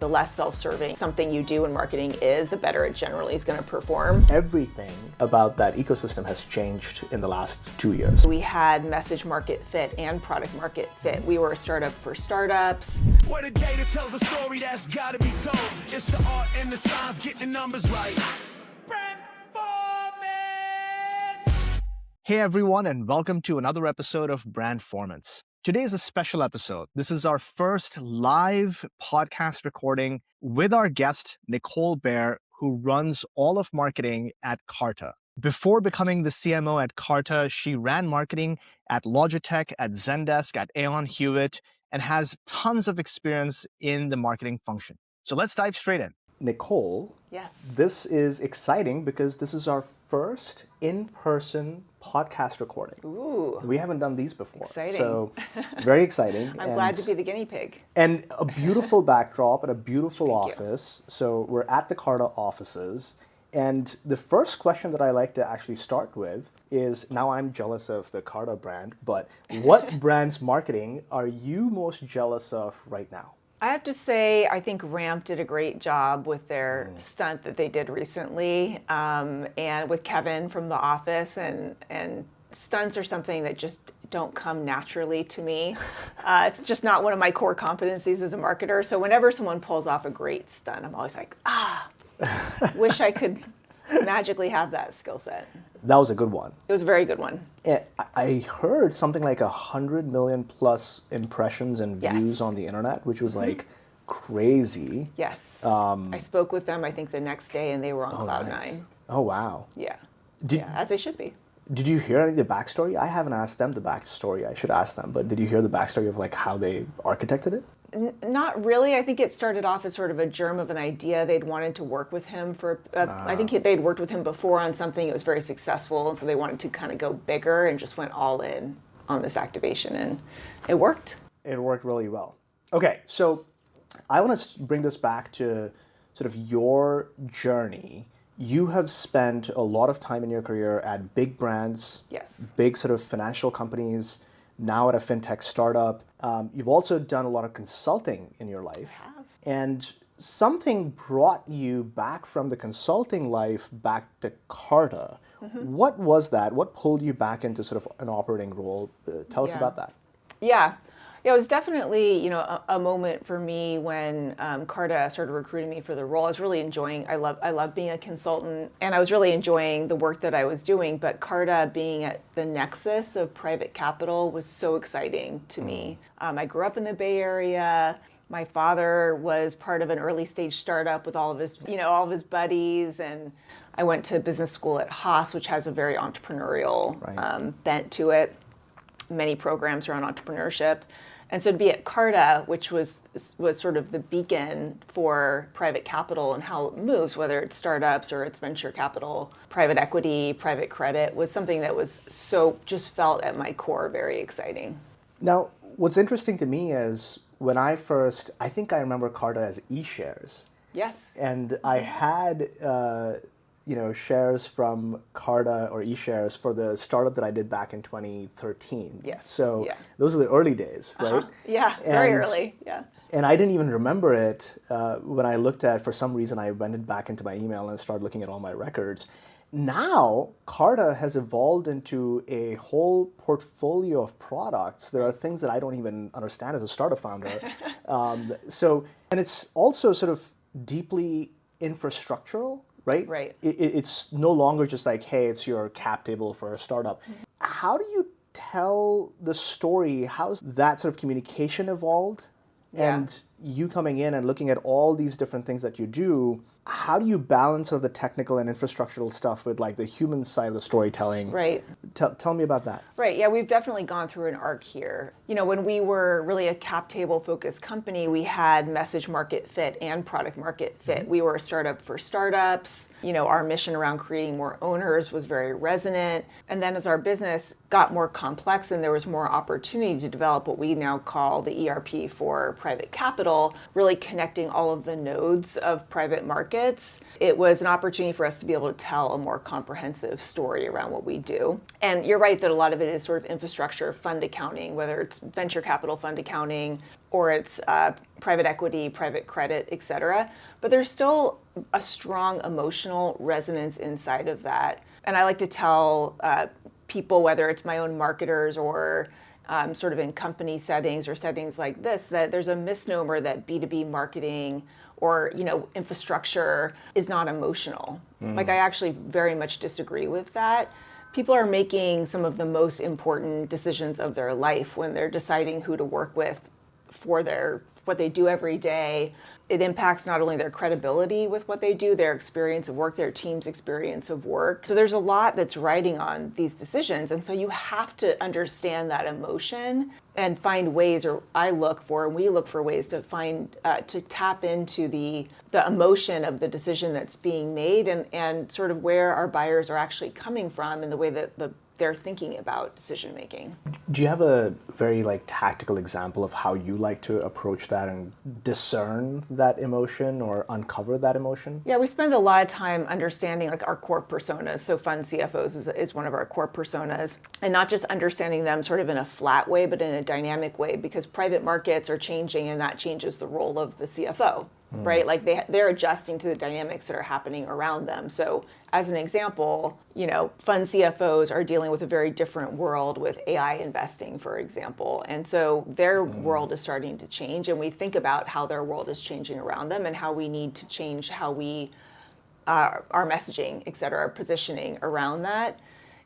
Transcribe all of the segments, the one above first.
The less self-serving something you do in marketing is, the better it generally is going to perform. Everything about that ecosystem has changed in the last 2 years. We had message market fit and product market fit. We were a startup for startups. Where the data tells a story that's gotta be told. It's the art and the science, getting the numbers right. Hey everyone, and welcome to another episode of Brandformance. Today is a special episode. This is our first live podcast recording with our guest, Nicole Baer, who runs all of marketing at Carta. Before becoming the CMO at Carta, she ran marketing at Logitech, at Zendesk, at Aon Hewitt, and has tons of experience in the marketing function. So let's dive straight in. Nicole, Yes. This is exciting because this is our first in-person podcast recording. Ooh. We haven't done these before. Exciting. So very exciting. I'm glad to be the guinea pig. And a beautiful backdrop and a beautiful Thank you. office. So we're at the Carta offices. And the first question that I like to actually start with is, now I'm jealous of the Carta brand, but what brand's marketing are you most jealous of right now? I have to say, I think Ramp did a great job with their stunt that they did recently, and with Kevin from The Office, and stunts are something that just don't come naturally to me. It's just not one of my core competencies as a marketer. So whenever someone pulls off a great stunt, I'm always like, wish I could magically have that skill set. That was a good one. It was a very good one. And I heard something like 100 million plus impressions and views Yes. on the internet, which was like crazy. Yes. I spoke with them, I think, the next day, and they were on Cloud Nice. 9. Oh, wow. Yeah. Did- Yeah, as they should be. Did you hear any of the backstory? I haven't asked them the backstory. I should ask them, but did you hear the backstory of like how they architected it? Not really. I think it started off as sort of a germ of an idea. They'd wanted to work with him for, I think they'd worked with him before on something. It was very successful, and so they wanted to kind of go bigger and just went all in on this activation, and it worked. It worked really well. Okay, so I want to bring this back to sort of your journey. You have spent a lot of time in your career at big brands, Yes. big sort of financial companies, now at a fintech startup. You've also done a lot of consulting in your life. I have. And something brought you back from the consulting life back to Carta. What was that? What pulled you back into sort of an operating role? Tell us Yeah. about that. Yeah. Yeah, it was definitely, a moment for me when Carta started recruiting me for the role. I was really enjoying, I love being a consultant, and I was really enjoying the work that I was doing, but Carta being at the nexus of private capital was so exciting to me. I grew up in the Bay Area. My father was part of an early stage startup with all of his buddies, and I went to business school at Haas, which has a very entrepreneurial bent to it. Many programs around entrepreneurship. And so to be at Carta, which was sort of the beacon for private capital and how it moves, whether it's startups or it's venture capital, private equity, private credit, was something that was just felt at my core very exciting. Now, what's interesting to me is when I think I remember Carta as eShares. Yes. And I had, shares from Carta or eShares for the startup that I did back in 2013. Yes, So yeah. those are the early days, right? Yeah, very And- early. Yeah. And I didn't even remember it when I looked at, for some reason, I went back into my email and started looking at all my records. Now, Carta has evolved into a whole portfolio of products. There are things that I don't even understand as a startup founder. And it's also sort of deeply infrastructural, right? Right. It's no longer just like, hey, it's your cap table for a startup. How do you tell the story? How's that sort of communication evolved? Yeah. And you coming in and looking at all these different things that you do, how do you balance sort of the technical and infrastructural stuff with like the human side of the storytelling? Right. Tell me about that. Right, yeah, we've definitely gone through an arc here. When we were really a cap table focused company, we had message market fit and product market fit. We were a startup for startups. Our mission around creating more owners was very resonant. And then as our business got more complex and there was more opportunity to develop what we now call the ERP for private capital, really connecting all of the nodes of private markets, it was an opportunity for us to be able to tell a more comprehensive story around what we do. And you're right that a lot of it is sort of infrastructure, fund accounting, whether it's venture capital fund accounting, or it's private equity, private credit, et cetera. But there's still a strong emotional resonance inside of that. And I like to tell people, whether it's my own marketers or sort of in company settings or settings like this, that there's a misnomer that B2B marketing or infrastructure is not emotional. Like, I actually very much disagree with that. People are making some of the most important decisions of their life when they're deciding who to work with for what they do every day. It impacts not only their credibility with what they do, their experience of work, their team's experience of work. So there's a lot that's riding on these decisions. And so you have to understand that emotion and find ways, or we look for ways to find, to tap into the emotion of the decision that's being made and sort of where our buyers are actually coming from in the way that they're thinking about decision making. Do you have a very tactical example of how you like to approach that and discern that emotion or uncover that emotion? Yeah, we spend a lot of time understanding our core personas. So fund CFOs is one of our core personas, and not just understanding them sort of in a flat way, but in a dynamic way, because private markets are changing and that changes the role of the CFO. Right? They're adjusting to the dynamics that are happening around them. So as an example, fund CFOs are dealing with a very different world with AI investing, for example. And so their world is starting to change, and we think about how their world is changing around them and how we need to change how we, our messaging, et cetera, our positioning around that.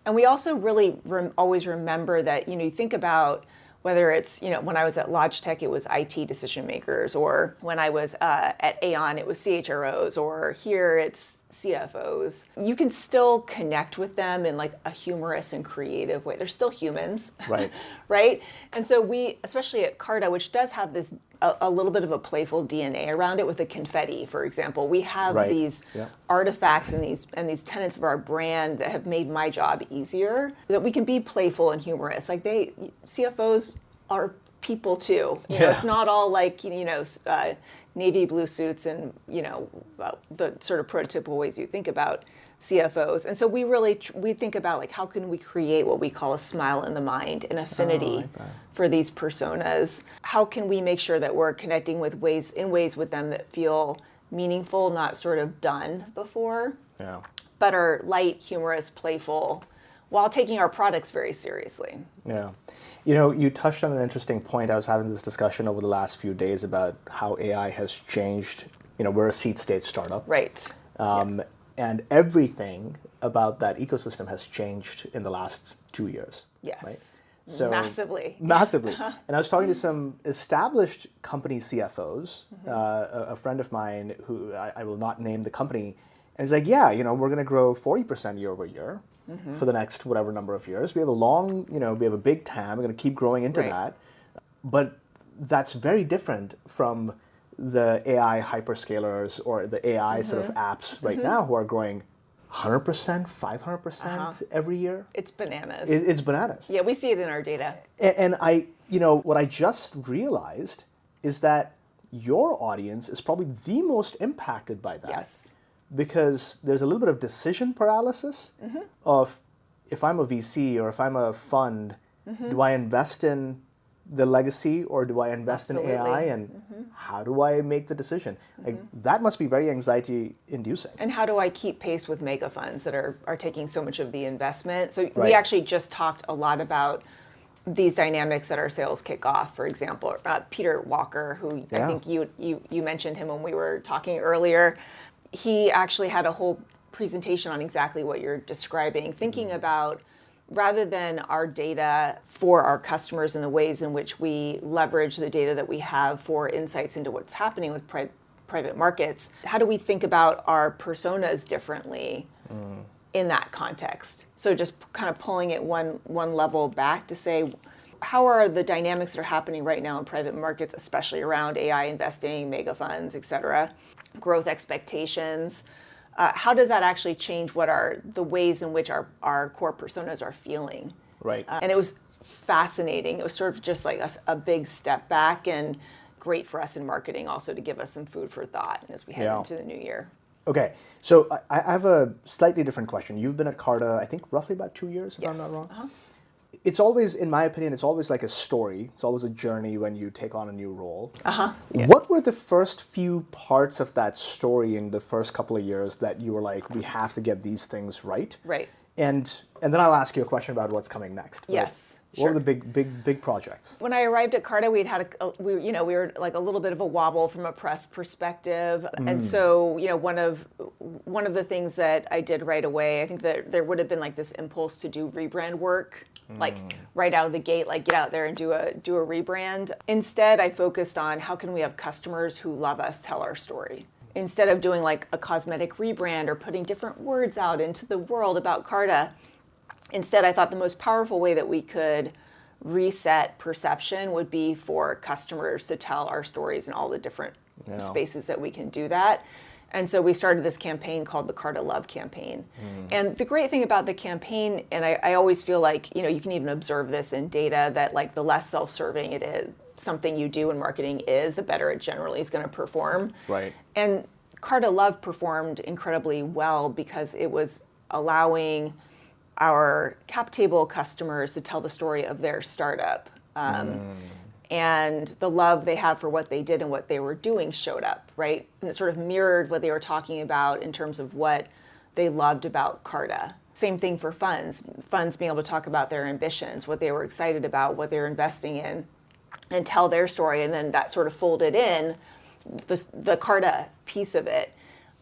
And we also really always remember that, you think about whether it's, when I was at Logitech, it was IT decision makers, or when I was at Aon, it was CHROs, or here it's CFOs. You can still connect with them in a humorous and creative way. They're still humans, right? Right? And so we, especially at Carta, which does have this a little bit of a playful DNA around it with the confetti, for example. We have these artifacts and these tenets of our brand that have made my job easier, that we can be playful and humorous. CFOs are people too. It's not all navy blue suits and the sort of prototypical ways you think about CFOs. And so we think about how can we create what we call a smile in the mind, an affinity for these personas. How can we make sure that we're connecting with ways with them that feel meaningful, not sort of done before, but are light, humorous, playful, while taking our products very seriously. Yeah. You touched on an interesting point. I was having this discussion over the last few days about how AI has changed. We're a seed stage startup. Right. And everything about that ecosystem has changed in the last 2 years. Yes. Right? So, massively. Massively. And I was talking to some established company CFOs, a friend of mine who I will not name the company, and he's like, we're going to grow 40% year over year for the next whatever number of years. We have we have a big TAM. We're going to keep growing into that. But that's very different from the AI hyperscalers or the AI sort of apps right now who are growing 100%, 500% every year. It's bananas. It's bananas. Yeah, we see it in our data. And what I just realized is that your audience is probably the most impacted by that. Yes. Because there's a little bit of decision paralysis of, if I'm a VC or if I'm a fund, do I invest in the legacy or do I invest in AI, and how do I make the decision? That must be very anxiety inducing. And how do I keep pace with mega funds that are taking so much of the investment? So we actually just talked a lot about these dynamics at our sales kickoff. For example, Peter Walker, who I think you mentioned him when we were talking earlier. He actually had a whole presentation on exactly what you're describing, thinking about, rather than our data for our customers and the ways in which we leverage the data that we have for insights into what's happening with private markets, how do we think about our personas differently in that context? So just kind of pulling it one level back to say, how are the dynamics that are happening right now in private markets, especially around AI investing, mega funds, et cetera, growth expectations, how does that actually change what are the ways in which our core personas are feeling? Right. And it was fascinating. It was sort of just a big step back, and great for us in marketing also to give us some food for thought as we head into the new year. Okay, so I have a slightly different question. You've been at Carta, I think, roughly about 2 years, if I'm not wrong. it's always, in my opinion, it's always like a story. It's always a journey when you take on a new role. Yeah. What were the first few parts of that story in the first couple of years that you were like, we have to get these things right? Right. And then I'll ask you a question about what's coming next. But Yes. what were the big projects? When I arrived at Carta, we were like a little bit of a wobble from a press perspective, and so one of the things that I did right away, I think that there would have been like this impulse to do rebrand work, like right out of the gate, like get out there and do a rebrand. Instead, I focused on how can we have customers who love us tell our story. Instead of doing like a cosmetic rebrand or putting different words out into the world about Carta. Instead, I thought the most powerful way that we could reset perception would be for customers to tell our stories in all the different spaces that we can do that. And so we started this campaign called the Carta Love campaign. And the great thing about the campaign, and I always feel like, you can even observe this in data, that like the less self-serving it is, something you do in marketing is, the better it generally is going to perform. Right. And Carta Love performed incredibly well because it was allowing our cap table customers to tell the story of their startup. And the love they had for what they did and what they were doing showed up, right? And it sort of mirrored what they were talking about in terms of what they loved about Carta. Same thing for funds being able to talk about their ambitions, what they were excited about, what they were investing in, and tell their story. And then that sort of folded in the Carta piece of it.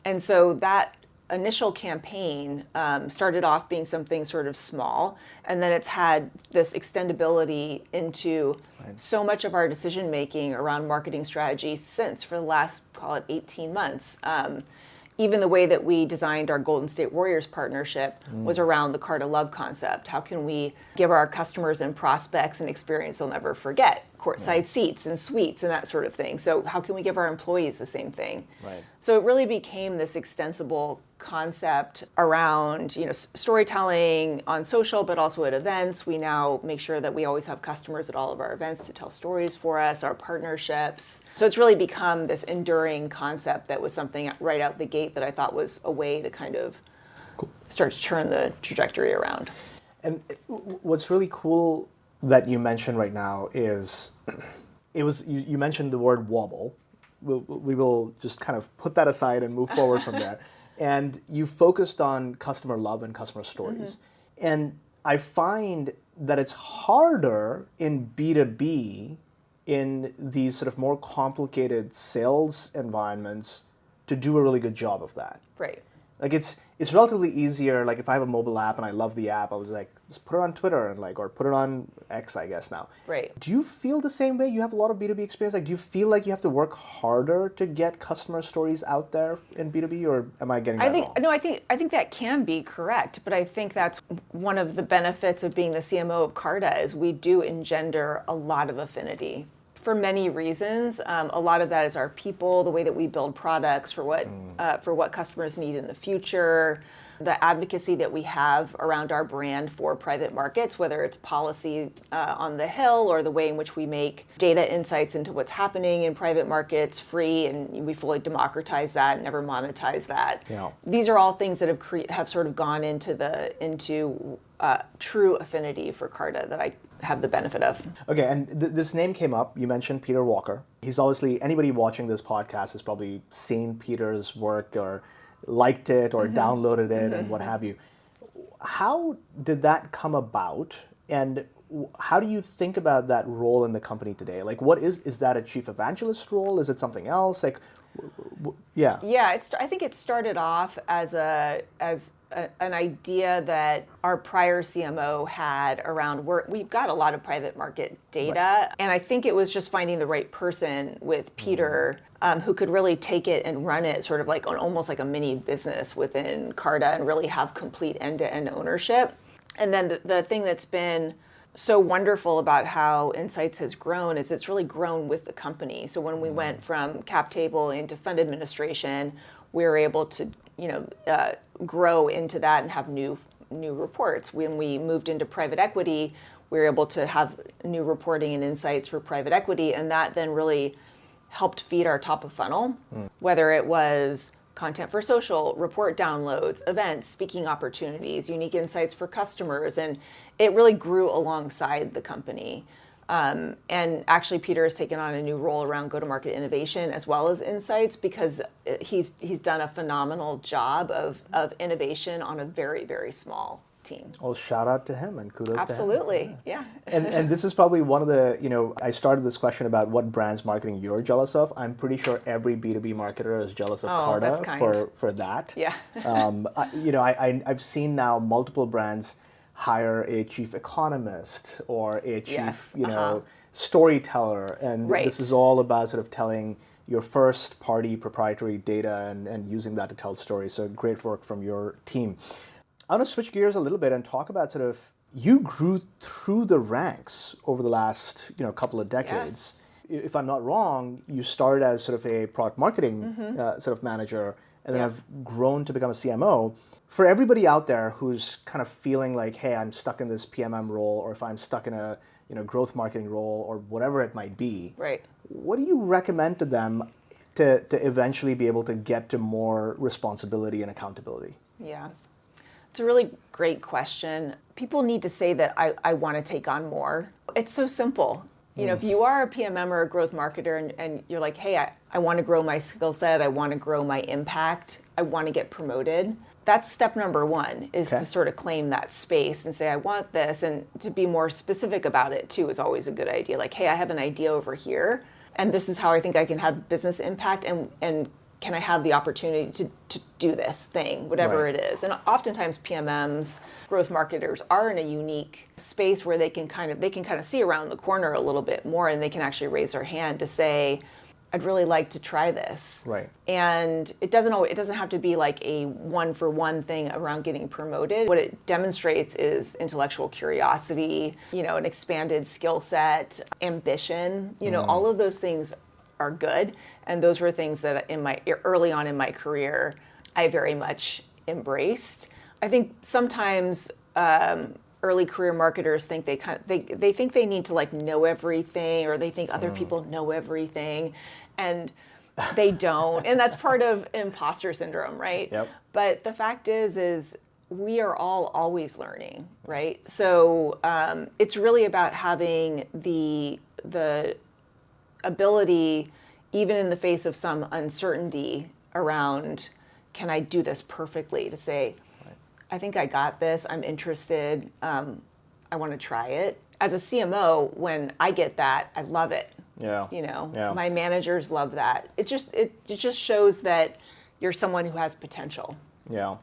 And so that initial campaign started off being something sort of small, and then it's had this extendability into so much of our decision making around marketing strategy since, for the last, call it 18 months. Even the way that we designed our Golden State Warriors partnership was around the Carta Love concept. How can we give our customers and prospects an experience they'll never forget? Courtside seats and suites and that sort of thing. So how can we give our employees the same thing? Right. So it really became this extensible concept around, storytelling on social, but also at events. We now make sure that we always have customers at all of our events to tell stories for us, our partnerships. So it's really become this enduring concept that was something right out the gate that I thought was a way to kind of start to turn the trajectory around. And what's really cool that you mentioned right now is, you mentioned the word wobble. We will just kind of put that aside and move forward from there. And you focused on customer love and customer stories. And I find that it's harder in B2B, in these sort of more complicated sales environments, to do a really good job of that. Right. Like it's relatively easier. Like if I have a mobile app and I love the app, I was like, just put it on Twitter and or put it on X, I guess now. Right. Do you feel the same way? You have a lot of B2B experience. Like, do you feel like you have to work harder to get customer stories out there in B2B, or am I getting that wrong? No, I think that can be correct, but I think that's one of the benefits of being the CMO of Carta is we do engender a lot of affinity. For many reasons. A lot of that is our people, the way that we build products for what customers need in the future, the advocacy that we have around our brand for private markets, whether it's policy on the Hill or the way in which we make data insights into what's happening in private markets free, and we fully democratize that and never monetize that. Yeah. These are all things that have sort of gone into true affinity for Carta that I have the benefit of. Okay, and this name came up. You mentioned Peter Walker. He's obviously, anybody watching this podcast has probably seen Peter's work or liked it or downloaded it and what have you. How did that come about, and how do you think about that role in the company today? Like, what is that a chief evangelist role? Is it something else? Like, yeah. Yeah, I think it started off as an idea that our prior CMO had around work. We've got a lot of private market data, and I think it was just finding the right person with Peter who could really take it and run it sort of like almost like a mini business within Carta and really have complete end-to-end ownership. And then the thing that's been so wonderful about how Insights has grown is it's really grown with the company. So when we went from cap table into fund administration, we were able to grow into that and have new reports. When we moved into private equity, we were able to have new reporting and insights for private equity, and that then really helped feed our top of funnel, whether it was content for social, report downloads, events, speaking opportunities, unique insights for customers. And it really grew alongside the company. And actually, Peter has taken on a new role around go-to-market innovation as well as insights, because he's done a phenomenal job of innovation on a very, very small team. Well, shout out to him and kudos to him. Absolutely, yeah. And this is probably one of the, I started this question about what brands marketing you're jealous of. I'm pretty sure every B2B marketer is jealous of that's Carta kind. for that. Yeah. I've seen now multiple brands hire a chief economist or a chief, storyteller. And this is all about sort of telling your first party proprietary data and using that to tell stories. So great work from your team. I want to switch gears a little bit and talk about sort of, you grew through the ranks over the last, couple of decades. Yes. If I'm not wrong, you started as sort of a product marketing sort of manager, and then have grown to become a CMO. For everybody out there who's kind of feeling like, hey, I'm stuck in this PMM role, or if I'm stuck in a growth marketing role, or whatever it might be, right. What do you recommend to them to eventually be able to get to more responsibility and accountability? Yeah. It's a really great question. People need to say that I want to take on more. It's so simple. If you are a PMM or a growth marketer and you're like, hey, I want to grow my skill set, I want to grow my impact, I want to get promoted, that's step number one, is to sort of claim that space and say, I want this. And to be more specific about it too is always a good idea. Like, hey, I have an idea over here, and this is how I think I can have business impact, and can I have the opportunity to do this thing, whatever it is. And oftentimes PMMs, growth marketers, are in a unique space where they can kind of see around the corner a little bit more, and they can actually raise their hand to say, I'd really like to try this. Right. And it doesn't have to be like a one-for-one thing around getting promoted. What it demonstrates is intellectual curiosity, an expanded skill set, ambition, all of those things are good. And those were things that early on in my career, I very much embraced. I think sometimes early career marketers think they think they need to like know everything, or they think other people know everything, and they don't. And that's part of imposter syndrome, right? Yep. But the fact is we are all always learning, right? So it's really about having the ability, even in the face of some uncertainty around, can I do this perfectly, to say, I think I got this, I'm interested, I want to try it. As a CMO, when I get that, I love it. Yeah. My managers love that. It just shows that you're someone who has potential. Yeah.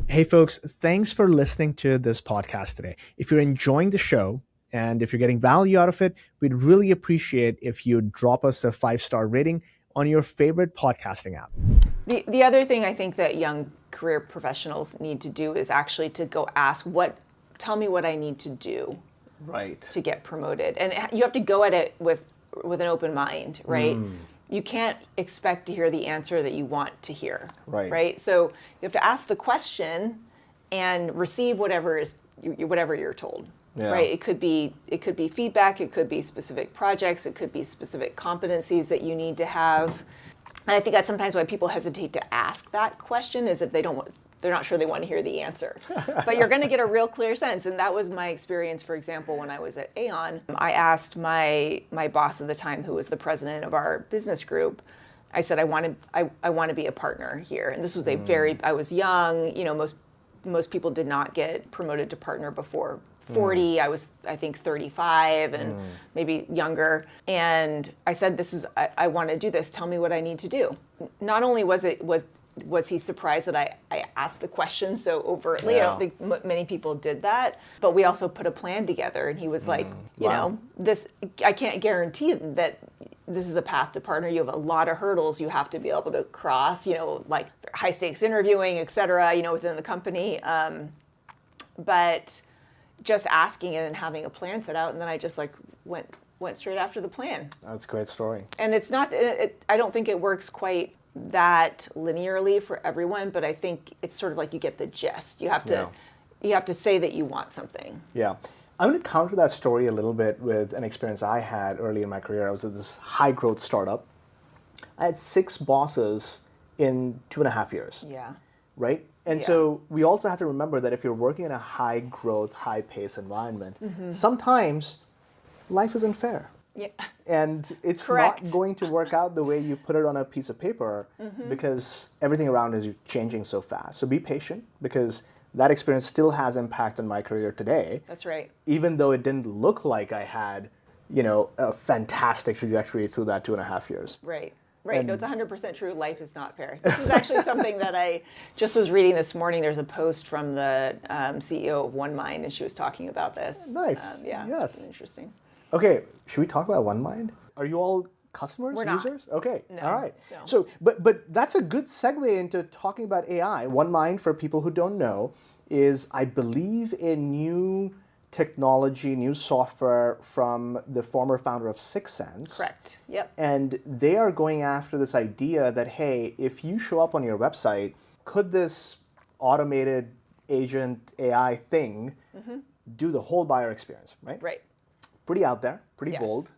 Hey folks, thanks for listening to this podcast today. If you're enjoying the show, and if you're getting value out of it, we'd really appreciate if you drop us a 5-star rating on your favorite podcasting app. The other thing I think that young career professionals need to do is actually to go ask, tell me what I need to do to get promoted. And you have to go at it with an open mind, right? You can't expect to hear the answer that you want to hear, right? So you have to ask the question and receive whatever you're told. Yeah. Right. It could be feedback. It could be specific projects. It could be specific competencies that you need to have. And I think that's sometimes why people hesitate to ask that question, is if they're not sure they want to hear the answer. But you're going to get a real clear sense. And that was my experience, for example, when I was at Aon. I asked my boss at the time, who was the president of our business group, I said, I want to be a partner here. And this was I was young. Most people did not get promoted to partner before 40. I was, I think, 35 and maybe younger. And I said, I want to do this. Tell me what I need to do. Not only was he surprised that I asked the question so overtly. I don't think many people did that. But we also put a plan together, and he was like, I can't guarantee that this is a path to partner. You have a lot of hurdles you have to be able to cross, like high stakes interviewing, et cetera, within the company. But just asking it and having a plan set out, and then I just went straight after the plan. That's a great story. And it's not, I don't think it works quite that linearly for everyone, but I think it's sort of like you get the gist. You have to say that you want something. Yeah. I'm going to counter that story a little bit with an experience I had early in my career. I was at this high growth startup. I had 6 bosses in 2.5 years. Yeah. Right? And so we also have to remember that if you're working in a high growth, high pace environment, sometimes life isn't fair. Yeah. And it's Correct. not going to work out the way you put it on a piece of paper because everything around is changing so fast. So be patient, because that experience still has impact on my career today. That's right. Even though it didn't look like I had, a fantastic trajectory through that 2.5 years. Right. Right. No, it's 100% true. Life is not fair. This was actually something that I just was reading this morning. There's a post from the CEO of OneMind, and she was talking about this. Nice. Yeah. Yes. It's really interesting. Okay. Should we talk about OneMind? Are you all customers, We're not. users? Okay. No, All right. no. So, but that's a good segue into talking about AI. OneMind, for people who don't know, is, I believe, a new technology, new software from the former founder of Sixth Sense. Correct. Yep. And they are going after this idea that, hey, if you show up on your website, could this automated agent AI thing do the whole buyer experience, right? Right. Pretty out there, pretty Yes. bold.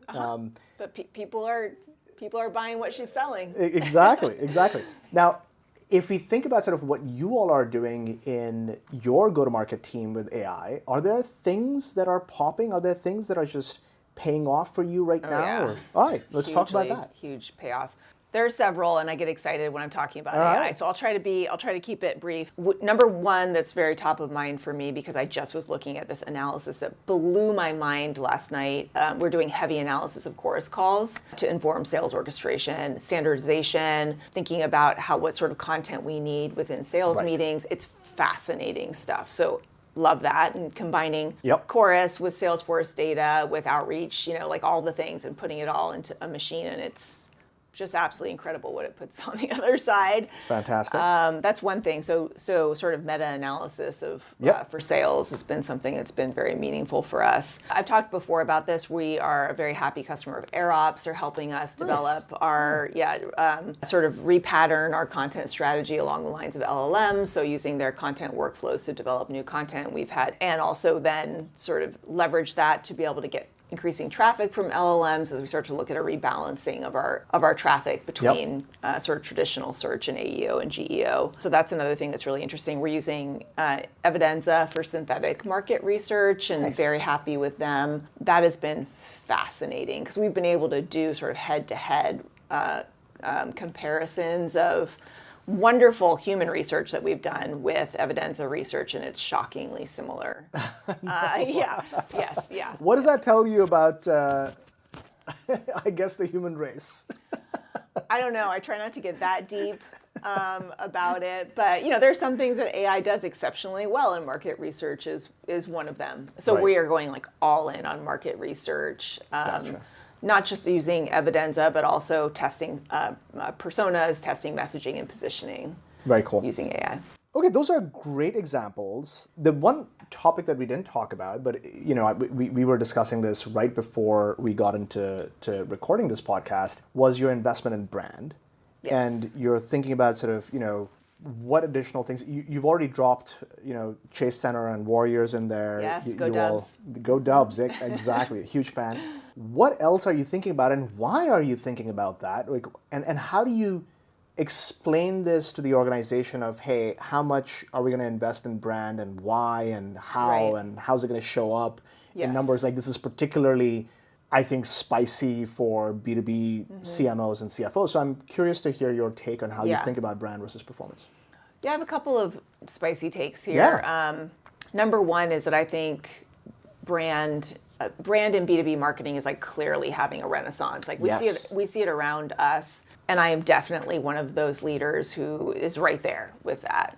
But people are buying what she's selling. Exactly, exactly. Now, if we think about sort of what you all are doing in your go-to-market team with AI, are there things that are popping? Are there things that are just paying off for you right now? yeah. Or, all right, let's talk about that. Huge payoff. There are several, and I get excited when I'm talking about AI. right. So I'll try to keep it brief. Number one, that's very top of mind for me, because I just was looking at this analysis that blew my mind last night. We're doing heavy analysis of chorus calls to inform sales orchestration, standardization, thinking about what sort of content we need within sales meetings. It's fascinating stuff. So love that, and combining chorus with Salesforce data, with outreach, like all the things, and putting it all into a machine, and it's just absolutely incredible what it puts on the other side. Fantastic. That's one thing. So sort of meta-analysis of for sales has been something that's been very meaningful for us. I've talked before about this. We are a very happy customer of AirOps. They're helping us develop our sort of repattern our content strategy along the lines of LLMs. So using their content workflows to develop new content we've had, and also then sort of leverage that to be able to get increasing traffic from LLMs as we start to look at a rebalancing of our traffic between sort of traditional search and AEO and GEO. So that's another thing that's really interesting. We're using Evidenza for synthetic market research, and very happy with them. That has been fascinating, because we've been able to do sort of head-to-head comparisons of wonderful human research that we've done with Evidenza research, and it's shockingly similar. What does that tell you about, I guess, the human race? I don't know. I try not to get that deep about it, but there's some things that AI does exceptionally well, and market research is one of them. So we are going like all in on market research. Gotcha. Not just using Evidenza, but also testing personas, testing messaging and positioning. Very cool. Using AI. Okay, those are great examples. The one topic that we didn't talk about, but we were discussing this right before we got into recording this podcast, was your investment in brand. Yes. And you're thinking about sort of, what additional things you've already dropped, Chase Center and Warriors in there. Yes, go Dubs. Go Dubs, exactly. A huge fan. What else are you thinking about, and why are you thinking about that? Like, and how do you explain this to the organization of, hey, how much are we going to invest in brand, and why, and how, and how's it going to show up in numbers? Like, this is particularly, I think, spicy for B2B CMOs and CFOs. So I'm curious to hear your take on how you think about brand versus performance. Yeah, I have a couple of spicy takes here. Number one is that I think brand in B2B marketing is like clearly having a renaissance. Like we see it around us, and I am definitely one of those leaders who is right there with that.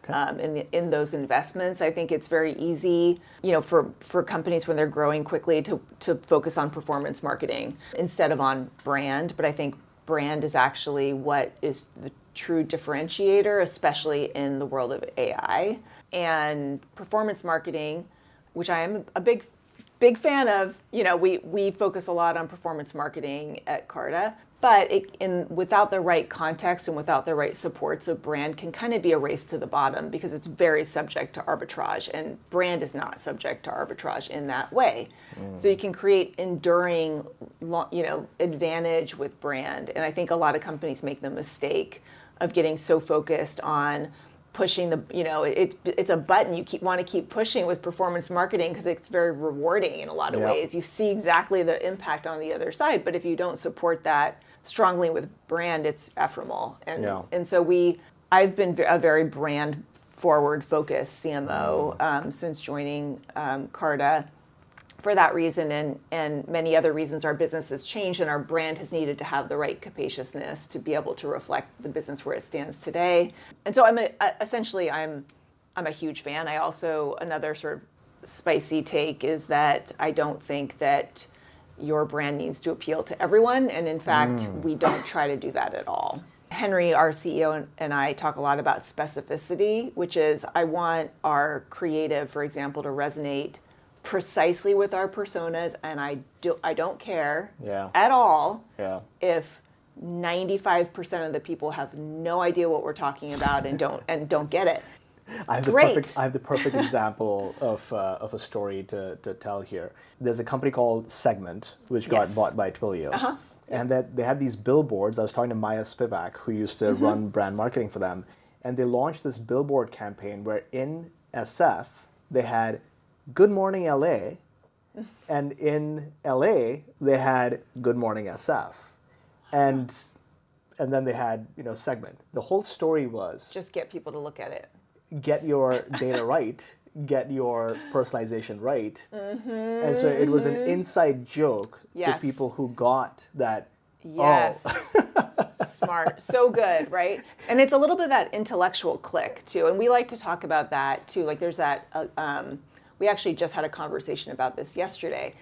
In those investments. I think it's very easy, for companies when they're growing quickly to focus on performance marketing instead of on brand. But I think brand is actually what is the true differentiator, especially in the world of AI. And performance marketing, which I am a big fan of, we focus a lot on performance marketing at Carta, but without the right context and without the right supports of brand can kind of be a race to the bottom, because it's very subject to arbitrage, and brand is not subject to arbitrage in that way. So you can create enduring, advantage with brand. And I think a lot of companies make the mistake of getting so focused on pushing it's a button you want to keep pushing with performance marketing because it's very rewarding in a lot of ways. You see exactly the impact on the other side, but if you don't support that strongly with brand, it's ephemeral. And so I've been a very brand forward focused CMO since joining Carta. For that reason and many other reasons, our business has changed and our brand has needed to have the right capaciousness to be able to reflect the business where it stands today. And so I'm a huge fan. I also, another sort of spicy take is that I don't think that your brand needs to appeal to everyone. And in fact, we don't try to do that at all. Henry, our CEO, and I talk a lot about specificity, which is I want our creative, for example, to resonate precisely with our personas, and I don't care at all if 95% of the people have no idea what we're talking about and don't get it. I have the perfect example of a story to tell here. There's a company called Segment, which got bought by Twilio, and that they had these billboards. I was talking to Maya Spivak, who used to run brand marketing for them, and they launched this billboard campaign where in SF they had Good Morning LA, and in LA they had Good Morning SF, and then they had Segment. The whole story was just get people to look at it, get your data right, get your personalization right, and so it was an inside joke to people who got that. Yes. Smart. So good, right? And it's a little bit of that intellectual click too, and we like to talk about that too. Like there's that. We actually just had a conversation about this yesterday.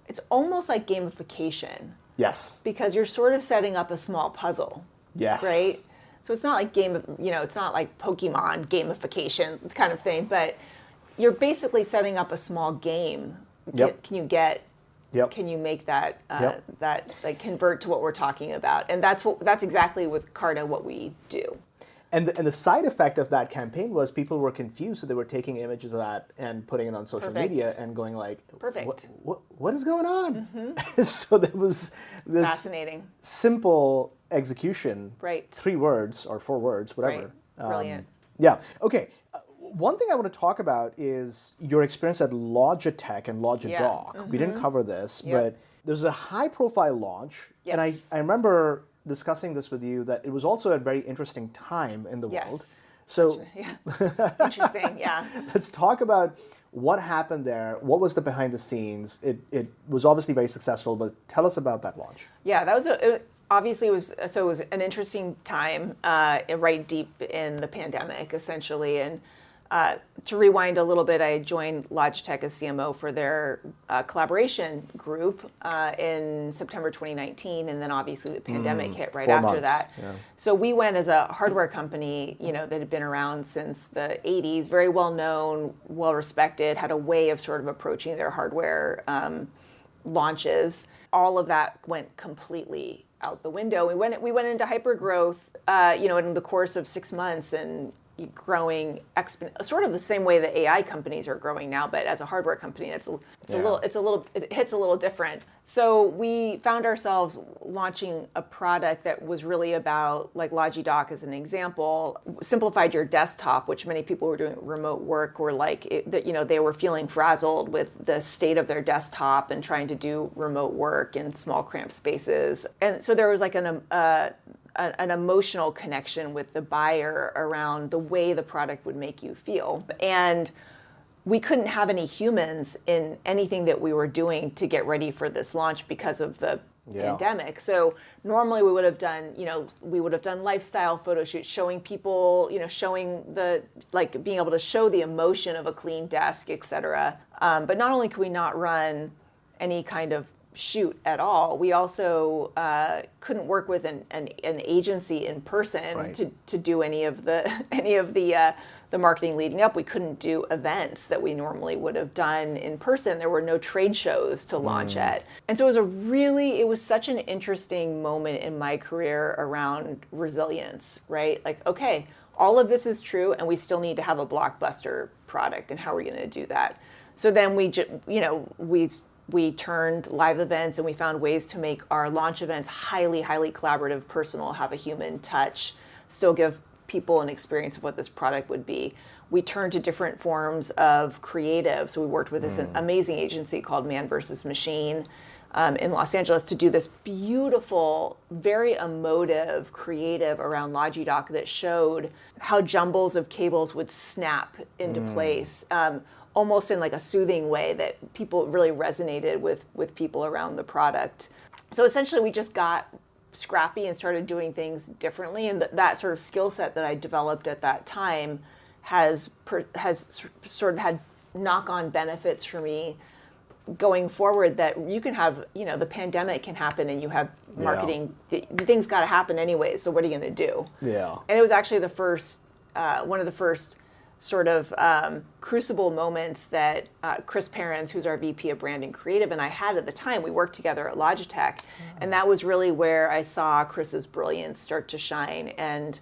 It's almost like gamification. Yes. Because you're sort of setting up a small puzzle. Yes. Right? So it's not like it's not like Pokemon gamification kind of thing, but you're basically setting up a small game. Yep. Can you make that that like convert to what we're talking about? And that's exactly with Carta what we do. And the side effect of that campaign was people were confused, so they were taking images of that and putting it on social media and going like, what is going on? So there was this fascinating, simple execution, 3 words or 4 words, whatever. Right. Brilliant. Yeah. Okay. One thing I want to talk about is your experience at Logitech and LogiDock. We didn't cover this, but there's a high-profile launch, and I remember discussing this with you that it was also a very interesting time in the world. So interesting, let's talk about what happened there. What was the behind the scenes? It was obviously very successful, but tell us about that launch. Yeah, that was obviously it was an interesting time, right deep in the pandemic, essentially. And to rewind a little bit, I joined Logitech as CMO for their collaboration group in September 2019, and then obviously the pandemic hit right after that. Yeah. So we went as a hardware company, that had been around since the 80s, very well known, well respected, had a way of sort of approaching their hardware launches. All of that went completely out the window. We went into hyper growth, in the course of 6 months and growing sort of the same way that AI companies are growing now, but as a hardware company, it hits a little different. So we found ourselves launching a product that was really about, like LogiDock as an example, simplified your desktop, which many people who were doing remote work were they were feeling frazzled with the state of their desktop and trying to do remote work in small cramped spaces. And so there was like an emotional connection with the buyer around the way the product would make you feel. And we couldn't have any humans in anything that we were doing to get ready for this launch because of the pandemic. So normally we would have done lifestyle photo shoots, showing people, showing being able to show the emotion of a clean desk, et cetera. But not only could we not run any kind of shoot at all, we also couldn't work with an agency in person to do any of the marketing leading up. We couldn't do events that we normally would have done in person. There were no trade shows to launch at. And so it was such an interesting moment in my career around resilience, right? Like, okay, all of this is true and we still need to have a blockbuster product, and how are we going to do that? So then we turned live events and we found ways to make our launch events highly, highly collaborative, personal, have a human touch, still give people an experience of what this product would be. We turned to different forms of creative. So we worked with this amazing agency called Man vs. Machine in Los Angeles to do this beautiful, very emotive creative around LogiDock that showed how jumbles of cables would snap into place, almost in like a soothing way that people really resonated with people around the product. So essentially we just got scrappy and started doing things differently, and that sort of skill set that I developed at that time has sort of had knock-on benefits for me going forward, that you can have, the pandemic can happen and you have marketing, the things got to happen anyway, so what are you going to do? Yeah. And it was actually one of the first sort of crucible moments that Chris Perrins, who's our VP of Brand and Creative, and I had at the time. We worked together at Logitech, and that was really where I saw Chris's brilliance start to shine, and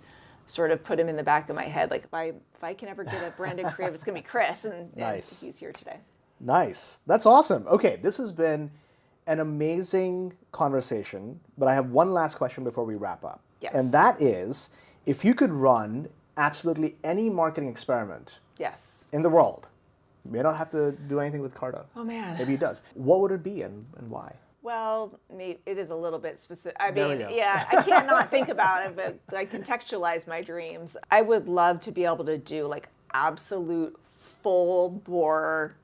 sort of put him in the back of my head, like if I can ever get a brand and creative, it's gonna be Chris, and he's here today. Nice. That's awesome. Okay, this has been an amazing conversation, but I have one last question before we wrap up. Yes. And that is, if you could run absolutely any marketing experiment in the world, you may not have to do anything with Carta. Oh man. Maybe it does. What would it be and why? Well, maybe it is a little bit specific. I mean, I can't not think about it, but I contextualize my dreams. I would love to be able to do like absolute full bore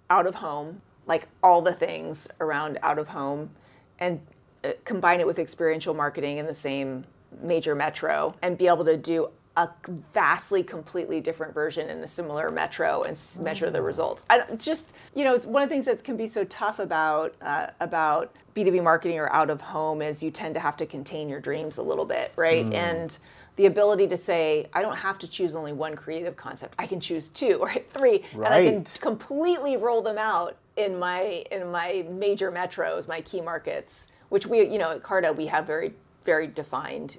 out of home, like all the things around out of home, and combine it with experiential marketing in the same major metro, and be able to do a vastly, completely different version in a similar metro and measure the results. It's one of the things that can be so tough about B2B marketing or out of home is you tend to have to contain your dreams a little bit, right? And the ability to say, I don't have to choose only one creative concept. I can choose 2 or 3, and I can completely roll them out in my major metros, my key markets, which we, at Carta, we have very defined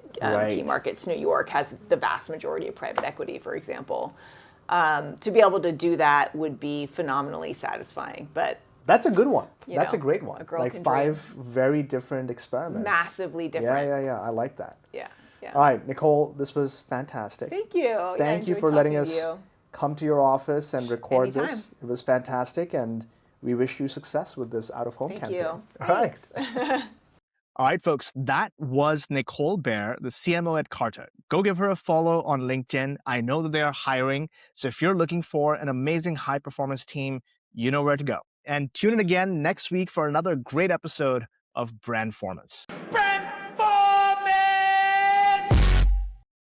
key markets. New York has the vast majority of private equity, for example. To be able to do that would be phenomenally satisfying. But that's a good one. That's a great one. Like 5 very different experiments. Massively different. Yeah. I like that. Yeah. All right, Nicole, this was fantastic. Thank you. Thank you for letting us come to your office and record Anytime. this. It was fantastic, and we wish you success with this out-of-home campaign. Thank you. All right. All right, folks, that was Nicole Baer, the CMO at Carta. Go give her a follow on LinkedIn. I know that they are hiring, so if you're looking for an amazing high-performance team, you know where to go. And tune in again next week for another great episode of Brandformance.